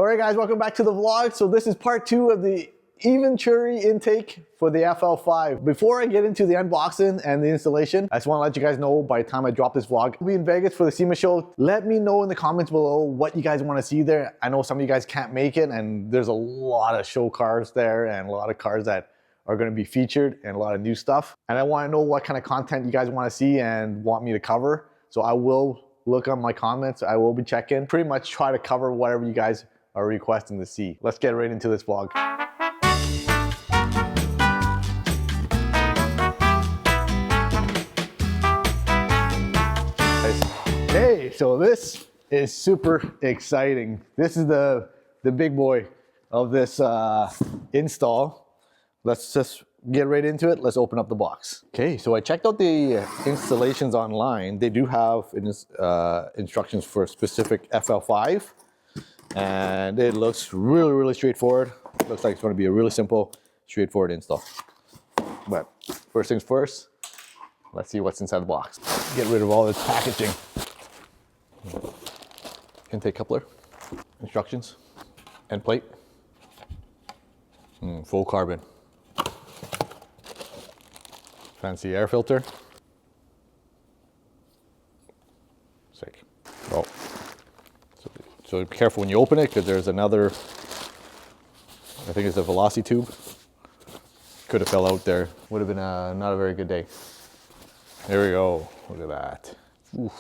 Alright guys, welcome back to the vlog. So this is part 2 of the Eventuri intake for the FL5. Before I get into the unboxing and the installation, I just want to let you guys know by the time I drop this vlog, I'll be in Vegas for the SEMA show. Let me know in the comments below what you guys want to see there. I know some of you guys can't make it, and there's a lot of show cars there and a lot of cars that are going to be featured and a lot of new stuff. And I want to know what kind of content you guys want to see and want me to cover. So I will look on my comments. I will be checking. Pretty much try to cover whatever you guys are requesting to see. Let's get right into this vlog. Hey, so this is super exciting. This is the big boy of this install. Let's just get right into it. Let's open up the box. Okay, so I checked out the installations online. They do have instructions for specific FL5, and it looks really straightforward. Looks like it's going to be a really simple, straightforward install. But first things first, let's see what's inside the box. Get rid of all this packaging. Intake coupler, instructions, end plate, full carbon. Fancy air filter. Sick. Oh. So be careful when you open it, because there's another, I think it's a velocity tube. Could have fell out there. Would have been not a very good day. There we go. Look at that. Oof.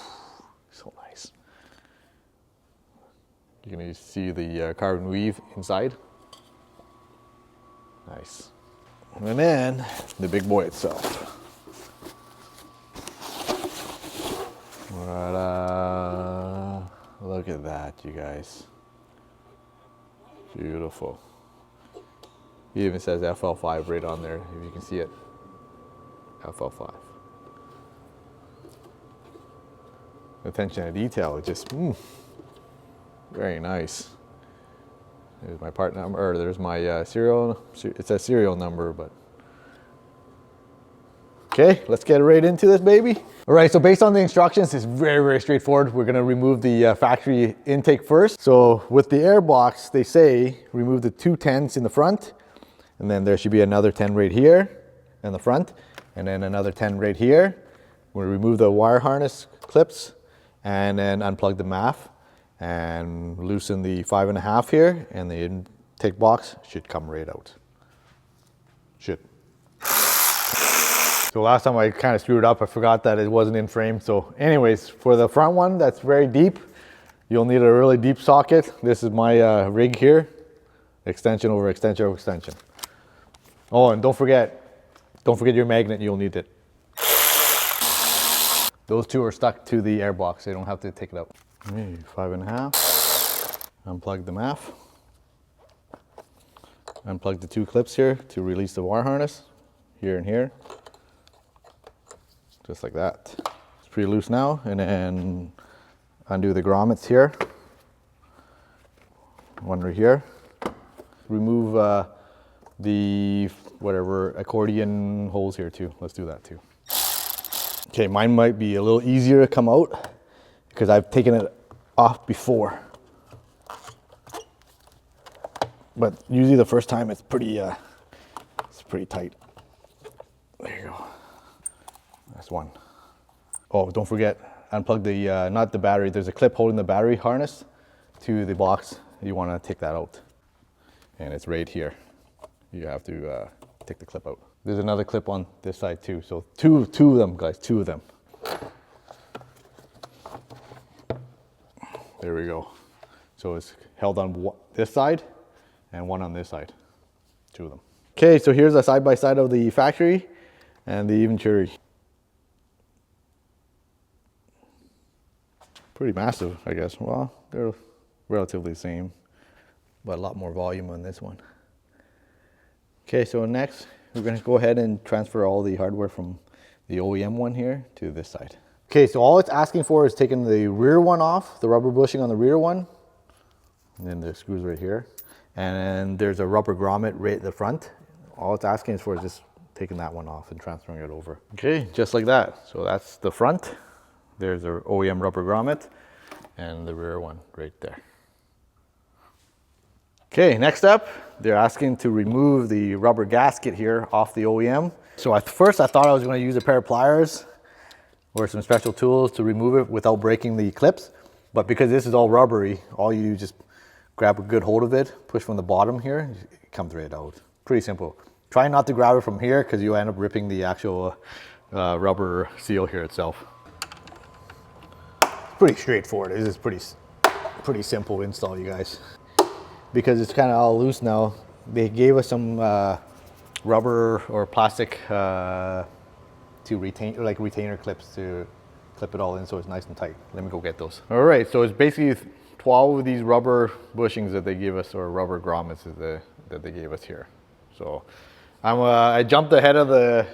So nice. You can see the carbon weave inside. Nice. And then the big boy itself. Look at that, you guys. Beautiful. It even says FL5 right on there, if you can see it. FL5. Attention to detail, just very nice. There's my part number, or there's my serial. It says serial number, but okay, let's get right into this baby. All right, so based on the instructions, it's very straightforward. We're gonna remove the factory intake first. So with the airbox, they say remove the 2 10s in the front, and then there should be another 10 right here in the front, and then another 10 right here. We'll remove the wire harness clips, and then unplug the MAF, and loosen the 5.5 here, and the intake box should come right out. Should. So last time I kind of screwed up. I forgot that it wasn't in frame. So anyways, for the front one that's very deep, you'll need a really deep socket. This is my rig here. Extension over extension over extension. Oh, and don't forget your magnet. You'll need it. Those two are stuck to the airbox, so you don't have to take it out. 5.5. Unplug the MAF. Unplug the 2 clips here to release the wire harness, here and here. Just like that. It's pretty loose now, and then undo the grommets here. One right here. Remove the whatever accordion holes here too. Let's do that too. Okay, mine might be a little easier to come out because I've taken it off before. But usually the first time it's pretty tight. There you go. That's one. Oh, don't forget, unplug the, not the battery, there's a clip holding the battery harness to the box. You want to take that out. And it's right here. You have to take the clip out. There's another clip on this side too. So two of them, guys, 2 of them. There we go. So it's held on this side and one on this side. 2 of them. Okay, so here's a side-by-side of the factory and the Eventuri. Pretty massive, I guess. Well, they're relatively the same, but a lot more volume on this one. Okay, so next we're going to go ahead and transfer all the hardware from the OEM one here to this side. Okay, so all it's asking for is taking the rear one off, the rubber bushing on the rear one, and then the screws right here. And then there's a rubber grommet right at the front. All it's asking is for is just taking that one off and transferring it over. Okay, just like that. So that's the front. There's our OEM rubber grommet and the rear one right there. Okay, next up, they're asking to remove the rubber gasket here off the OEM. So at first I thought I was going to use a pair of pliers or some special tools to remove it without breaking the clips. But because this is all rubbery, all you do just grab a good hold of it, push from the bottom here, it comes right out. Pretty simple. Try not to grab it from here because you'll end up ripping the actual rubber seal here itself. Pretty straightforward. This is pretty simple install, you guys. Because it's kind of all loose now, they gave us some rubber or plastic to retain, like retainer clips to clip it all in so it's nice and tight. Let me go get those. All right, so it's basically 12 of these rubber bushings that they gave us, or rubber grommets that they gave us here. So I jumped ahead of the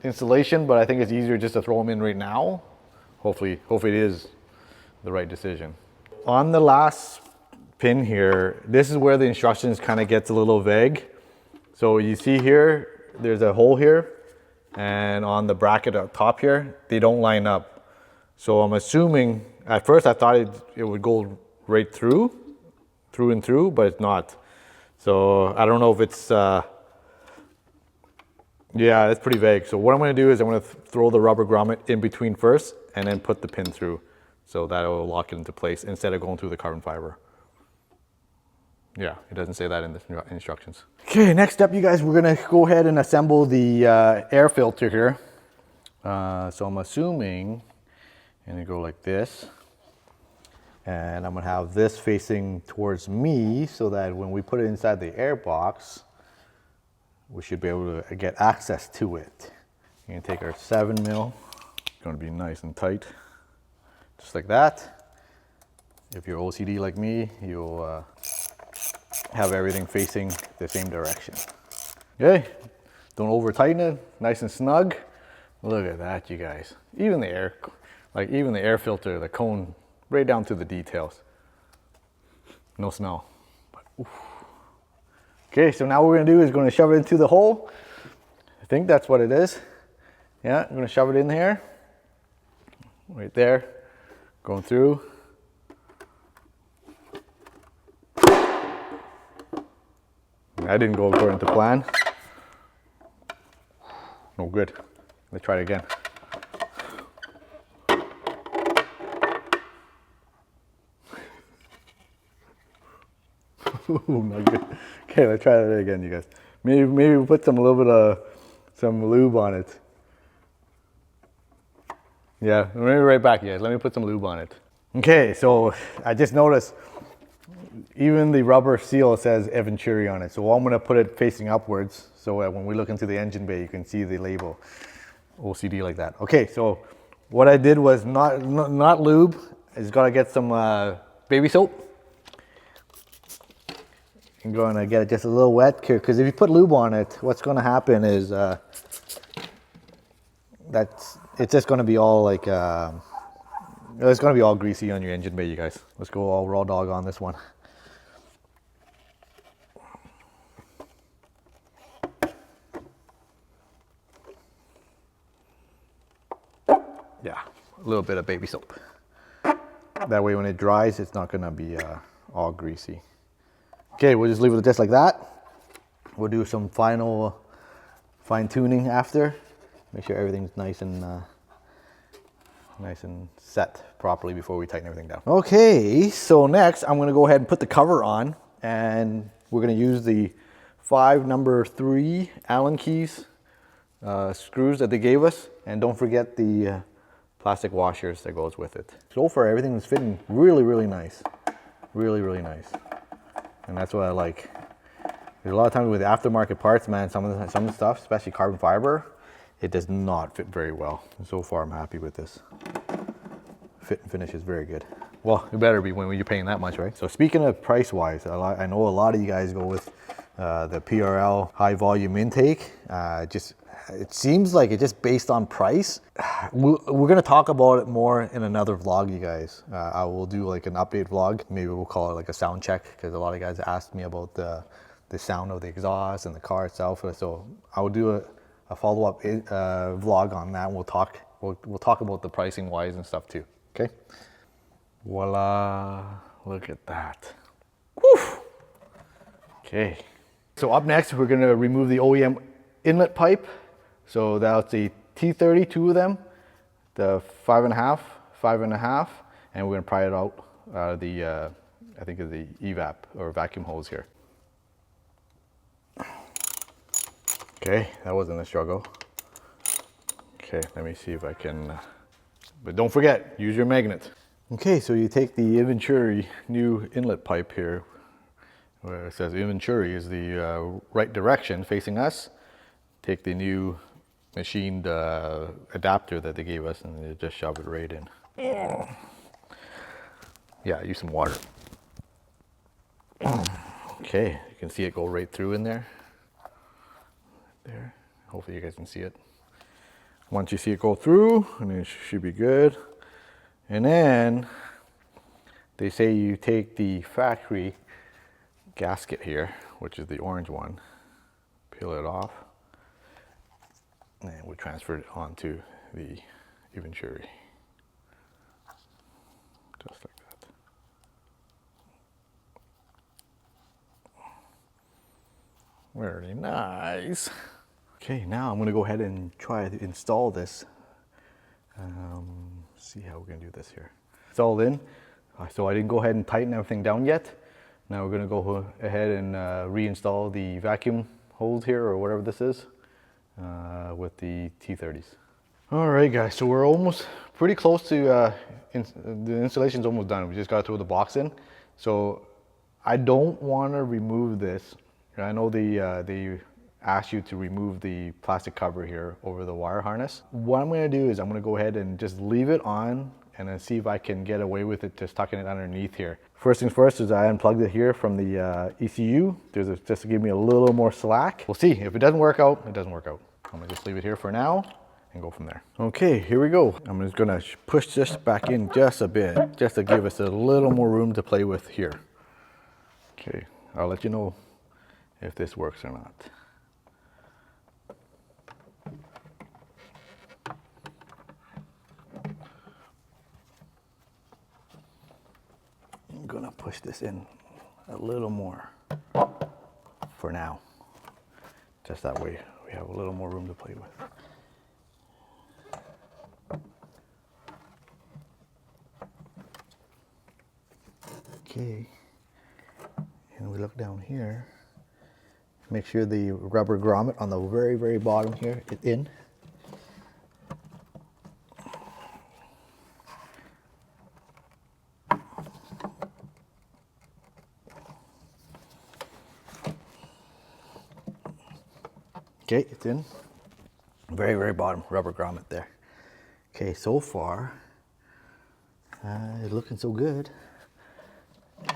installation, but I think it's easier just to throw them in right now. Hopefully it is the right decision. On the last pin here, this is where the instructions kind of gets a little vague. So you see here, there's a hole here, and on the bracket up top here, they don't line up. So I'm assuming, at first I thought it would go right through and through, but it's not. So I don't know if it's, yeah, that's pretty vague. So what I'm gonna do is I'm gonna throw the rubber grommet in between first and then put the pin through. So that will lock it into place instead of going through the carbon fiber. Yeah, it doesn't say that in the instructions. Okay, next up, you guys, we're gonna go ahead and assemble the air filter here. So I'm assuming, and it go like this. And I'm gonna have this facing towards me so that when we put it inside the air box, we should be able to get access to it. We're gonna take our 7 mil. It's gonna be nice and tight, just like that. If you're OCD like me, you'll have everything facing the same direction. Okay, don't over tighten it, nice and snug. Look at that, you guys. Even the air filter, the cone, right down to the details. No smell. But, oof. Okay, so now what we're gonna do is gonna shove it into the hole. I think that's what it is. Yeah, I'm gonna shove it in here. Right there, going through. That didn't go according to plan. No good. Let's try it again. Not good. Okay, let's try that again, you guys. Maybe we'll put a little bit of some lube on it. Yeah, let me right back, you guys. Let me put some lube on it. Okay, so I just noticed even the rubber seal says Eventuri on it. So I'm gonna put it facing upwards so that when we look into the engine bay, you can see the label. OCD like that. Okay, so what I did was not lube. I just gotta get some baby soap. I'm gonna get it just a little wet here, because if you put lube on it, what's gonna happen is it's just gonna be all like it's gonna be all greasy on your engine bay, you guys. Let's go all raw dog on this one. Yeah, a little bit of baby soap. That way when it dries, it's not gonna be all greasy. Okay, we'll just leave it just like that. We'll do some final fine tuning after. Make sure everything's nice and set properly before we tighten everything down. Okay, so next I'm gonna go ahead and put the cover on, and we're gonna use the 5 number 3 Allen keys screws that they gave us, and don't forget the plastic washers that goes with it. So far everything is fitting really nice. Really nice. And that's what I like. There's a lot of times with aftermarket parts, man, some of the stuff, especially carbon fiber, it does not fit very well. And so far I'm happy with this. Fit and finish is very good. Well, it better be when you're paying that much, right? So speaking of price wise, I know a lot of you guys go with the PRL high volume intake. It seems like it's just based on price. We're gonna talk about it more in another vlog, you guys. I will do like an update vlog. Maybe we'll call it like a sound check, because a lot of guys asked me about the sound of the exhaust and the car itself. So I will do a follow-up vlog on that. We'll talk about the pricing wise and stuff too. Okay. Voila! Look at that. Whew. Okay. So up next, we're gonna remove the OEM inlet pipe. So that's the T30, two of them, the 5.5, 5.5, and we're gonna pry it out the, I think of the evap or vacuum hose here. Okay, that wasn't a struggle. Okay, let me see if I can, but don't forget, use your magnet. Okay, so you take the Eventuri new inlet pipe here, where it says Eventuri is the right direction facing us. Take the new machined adapter that they gave us and they just shove it right in. Yeah, use some water. Okay, you can see it go right through in there. There, hopefully you guys can see it. Once you see it go through, and it should be good. And then they say you take the factory gasket here, which is the orange one, peel it off, and we transfer it onto the Eventuri. Just like that. Very nice. Okay, now I'm going to go ahead and try to install this. See how we're going to do this here. It's all in. So I didn't go ahead and tighten everything down yet. Now we're going to go ahead and reinstall the vacuum hose here, or whatever this is, with the T30s. All right, guys, so we're almost pretty close to, the installation's almost done. We just got to throw the box in. So I don't want to remove this. I know they ask you to remove the plastic cover here over the wire harness. What I'm going to do is I'm going to go ahead and just leave it on and then see if I can get away with it, just tucking it underneath here. First things first is I unplugged it here from the ECU. Just to give me a little more slack. We'll see. If it doesn't work out, it doesn't work out. I'm going to just leave it here for now and go from there. Okay, here we go. I'm just going to push this back in just a bit, just to give us a little more room to play with here. Okay, I'll let you know if this works or not. I'm gonna push this in a little more for now. Just that way we have a little more room to play with. Okay, and we look down here. Make sure the rubber grommet on the very, very bottom here is in. Okay, it's in. Very, very bottom rubber grommet there. Okay, so far, it's looking so good.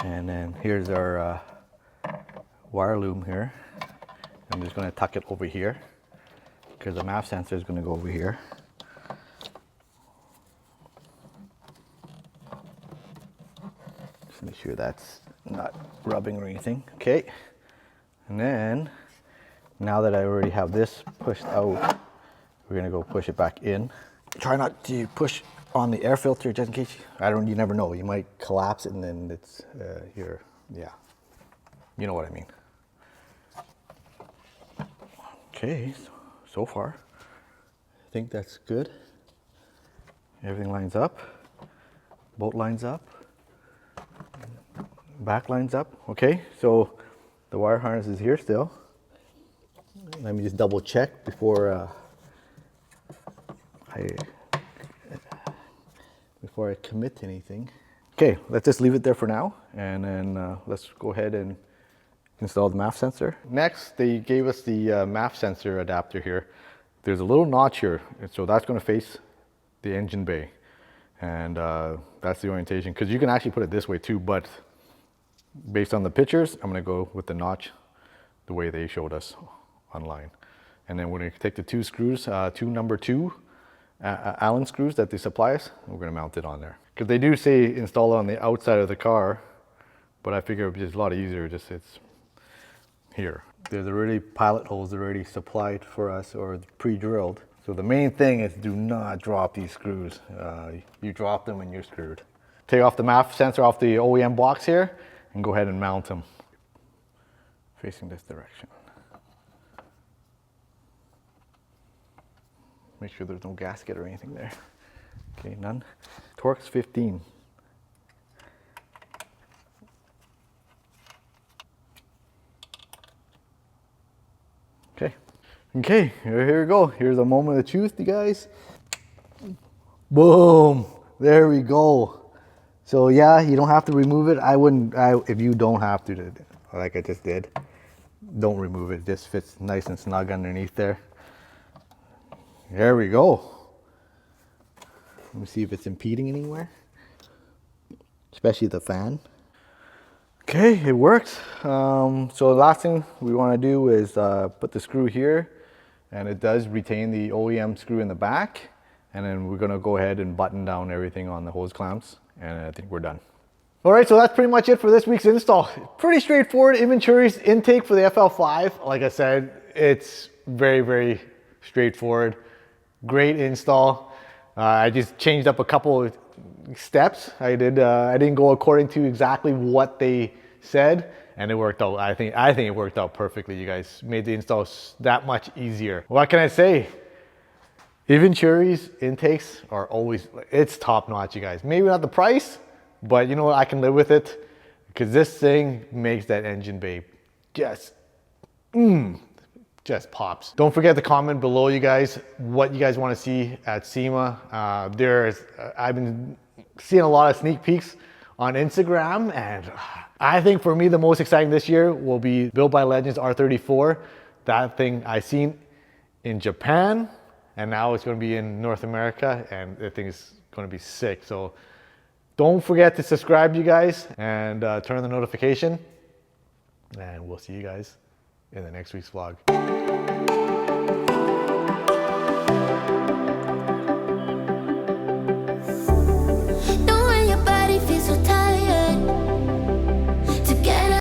And then here's our wire loom here. I'm just going to tuck it over here because the MAF sensor is going to go over here. Just make sure that's not rubbing or anything. Okay, and then now that I already have this pushed out, we're going to go push it back in. Try not to push on the air filter just in case. You never know. You might collapse it and then it's here. Yeah, you know what I mean. Okay, so far, I think that's good. Everything lines up, bolt lines up, back lines up. Okay, so the wire harness is here still. Let me just double check before I commit to anything. Okay, let's just leave it there for now, and then let's go ahead and install the MAF sensor. Next, they gave us the MAF sensor adapter here. There's a little notch here, and so that's going to face the engine bay, and that's the orientation, because you can actually put it this way too, but based on the pictures, I'm going to go with the notch the way they showed us online. And then we're going to take the two screws, number 2 Allen screws that they supply us, and we're going to mount it on there. Because they do say install it on the outside of the car, but I figure it's a lot easier, just it's here. There's already pilot holes already supplied for us or pre-drilled. So the main thing is do not drop these screws. You drop them and you're screwed. Take off the MAF sensor off the OEM box here and go ahead and mount them facing this direction. Make sure there's no gasket or anything there. Okay, none. Torque's 15. Okay. Okay, here we go. Here's a moment of truth, you guys. Boom. There we go. So yeah, you don't have to remove it. If you don't have to, like I just did, don't remove it. It just fits nice and snug underneath there. There we go. Let me see if it's impeding anywhere, especially the fan. Okay, it works. So the last thing we want to do is put the screw here, and it does retain the OEM screw in the back. And then we're gonna go ahead and button down everything on the hose clamps, and I think we're done. All right, so that's pretty much it for this week's install. Pretty straightforward. Inventuri's intake for the FL5. Like I said, it's very, very straightforward. Great install. I just changed up a couple of steps. I didn't go according to exactly what they said, and it worked out. I think it worked out perfectly. You guys made the install that much easier. What can I say? Eventuri's intakes are always, it's top notch, you guys. Maybe not the price, but you know what, I can live with it, because this thing makes that engine bay just pops. Don't forget to comment below, you guys, what you guys want to see at SEMA. I've been seeing a lot of sneak peeks on Instagram, and I think for me the most exciting this year will be Built by Legends R34. That thing I seen in Japan, and now it's going to be in North America, and I think it's going to be sick. So don't forget to subscribe, you guys, and turn on the notification, and we'll see you guys in the next week's vlog.